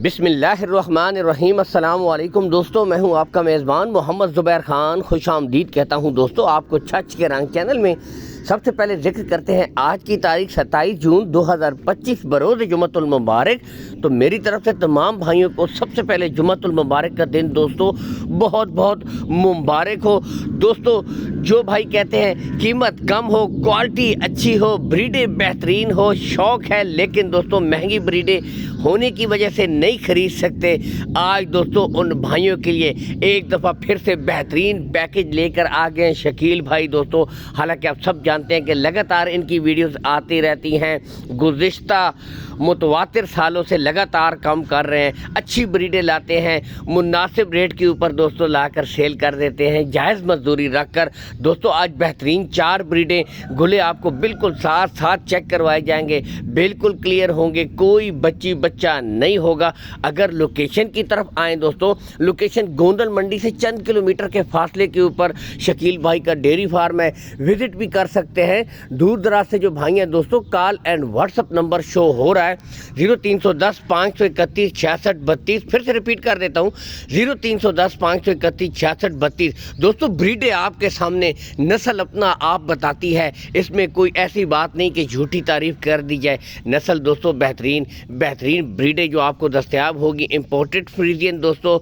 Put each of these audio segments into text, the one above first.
बिस्मिल्लाहिर्रहमानिर्रहीम। अस्सलाम वालेकुम दोस्तों, मैं हूं आपका मेज़बान मोहम्मद ज़ुबैर ख़ान। खुश आमदीद कहता हूं दोस्तों आपको छछ के रंग चैनल में। सबसे पहले जिक्र करते हैं आज की तारीख 27 जून 2025 बरोज़ जुमअतुल मुबारक। तो मेरी तरफ से तमाम भाइयों को सबसे पहले जुमअतुल मुबारक का दिन दोस्तों बहुत बहुत मुबारक हो। दोस्तों जो भाई कहते हैं कीमत कम हो, क्वालिटी अच्छी हो, ब्रीडें बेहतरीन हो, शौक़ है लेकिन दोस्तों महंगी ब्रीडें होने की वजह से नहीं खरीद सकते, आज दोस्तों उन भाइयों के लिए एक दफ़ा फिर से बेहतरीन पैकेज लेकर आ गए हैं शकील भाई। दोस्तों हालांकि आप सब जानते हैं कि लगातार इनकी वीडियोस आती रहती हैं, गुज़िश्ता मुतवातिर सालों से लगातार काम कर रहे हैं, अच्छी ब्रीडें लाते हैं, मुनासिब रेट के ऊपर दोस्तों लाकर सेल कर देते हैं, जायज़ मजदूरी रख कर। दोस्तों आज बेहतरीन 4 ब्रीडें गुले आपको बिल्कुल साथ साथ चेक करवाए जाएंगे, बिल्कुल क्लियर होंगे, कोई बच्चा नहीं होगा। अगर लोकेशन की तरफ आएँ दोस्तों, लोकेशन गोंदल मंडी से चंद किलोमीटर के फासले के ऊपर शकील भाई का डेयरी फार्म है, विज़िट भी कर सकते हैं। दूर दराज से जो भाई हैं दोस्तों, call and WhatsApp number show हो रहा है 0310 531 66 32। फिर से रिपीट कर देता हूँ 0310 531 66 32। दोस्तों ब्रीडें आपके सामने, नस्ल अपना आप बताती है, इसमें कोई ऐसी बात नहीं कि झूठी तारीफ कर दी जाए। नस्ल दोस्तों बेहतरीन ब्रीडें जो आपको दस्तयाब होगी, इंपोर्टेड फ्रीजियन दोस्तों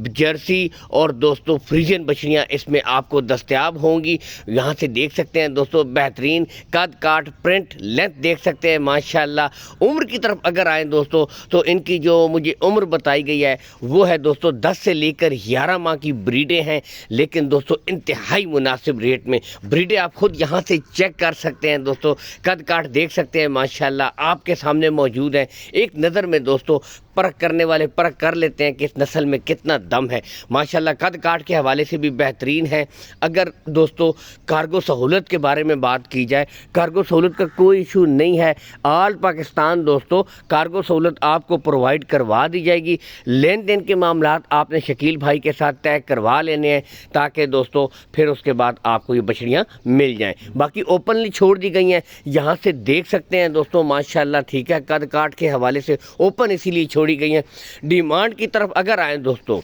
जर्सी और दोस्तों फ्रीजियन बछड़ियाँ इसमें आपको दस्तयाब होंगी। यहाँ से देख सकते हैं दोस्तों बेहतरीन कद काट प्रिंट लेंथ देख सकते हैं माशाल्लाह। उम्र की तरफ अगर आए दोस्तों तो इनकी जो मुझे उम्र बताई गई है वो है दोस्तों 10 से लेकर 11 माह की ब्रीडें हैं, लेकिन दोस्तों इंतहाई मुनासिब रेट में ब्रीडें आप खुद यहाँ से चेक कर सकते हैं। दोस्तों कद काट देख सकते हैं माशाल्लाह आपके सामने मौजूद है। एक नज़र में दोस्तों परख करने वाले परख कर लेते हैं कि इस नस्ल में कितना दम है माशाल्लाह। कद काट के हवाले से भी बेहतरीन है। अगर दोस्तों कार्गो सहूलत के बारे में बात की जाए, कार्गो सहूलत का कोई इशू नहीं है, ऑल पाकिस्तान दोस्तों कार्गो सहूलत आपको प्रोवाइड करवा दी जाएगी। लेन देन के मामलात आपने शकील भाई के साथ तय करवा लेने हैं ताकि दोस्तों फिर उसके बाद आपको ये बछड़ियाँ मिल जाएँ। बाकी ओपनली छोड़ दी गई हैं, यहाँ से देख सकते हैं दोस्तों माशाल्लाह ठीक है। कद काट के हवाले से ओपन इसीलिए छोड़ी गई हैं। डिमांड की तरफ अगर आए दोस्तों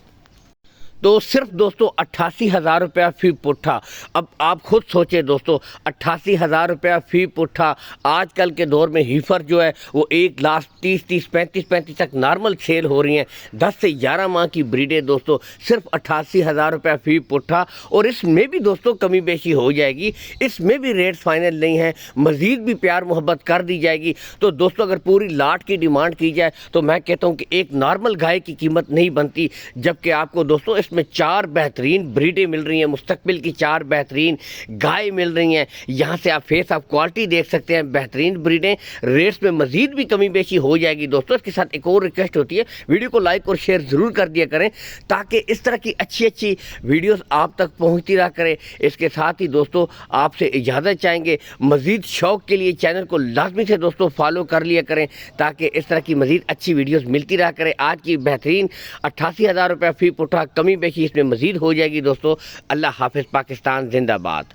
तो सिर्फ दोस्तों 88,000 रुपया फ़ी पुट्ठा। अब आप खुद सोचें दोस्तों 88,000 रुपया फ़ी पुट्ठा। आजकल के दौर में हीफर जो है वो 1,30,30 35 तक नॉर्मल सेल हो रही हैं। 10 से 11 माह की ब्रीडें दोस्तों सिर्फ 88,000 रुपया फ़ी पुट्ठा। और इसमें भी दोस्तों कमी बेशी हो जाएगी, इसमें भी रेट फाइनल नहीं है, मज़ीद भी प्यार मोहब्बत कर दी जाएगी। तो दोस्तों अगर पूरी लाट की डिमांड की जाए तो मैं कहता हूँ कि एक नॉर्मल गाय की कीमत नहीं बनती, जबकि आपको दोस्तों इसमें 4 बेहतरीन ब्रीडें मिल रही हैं, मुस्तकबिल की 4 बेहतरीन गाय मिल रही हैं। यहाँ से आप फेस ऑफ क्वालिटी देख सकते हैं, बेहतरीन ब्रीडें। रेट्स में मजीद भी कमी बेशी हो जाएगी दोस्तों। इसके साथ एक और रिक्वेस्ट होती है, वीडियो को लाइक और शेयर ज़रूर कर दिया करें ताकि इस तरह की अच्छी वीडियोस आप तक पहुँचती रहा करें। इसके साथ ही दोस्तों आपसे इजाज़त चाहेंगे, मज़ीद शौक़ के लिए चैनल को लाजमी से दोस्तों फॉलो कर लिया करें ताकि इस तरह की मज़ीद अच्छी वीडियोज़ मिलती रहा करें। आज की बेहतरीन 88,000 रुपया फ़ी पुट्ठा, कमी बेशी इसमें मज़ीद हो जाएगी दोस्तों। अल्लाह हाफ़िज़, पाकिस्तान जिंदाबाद।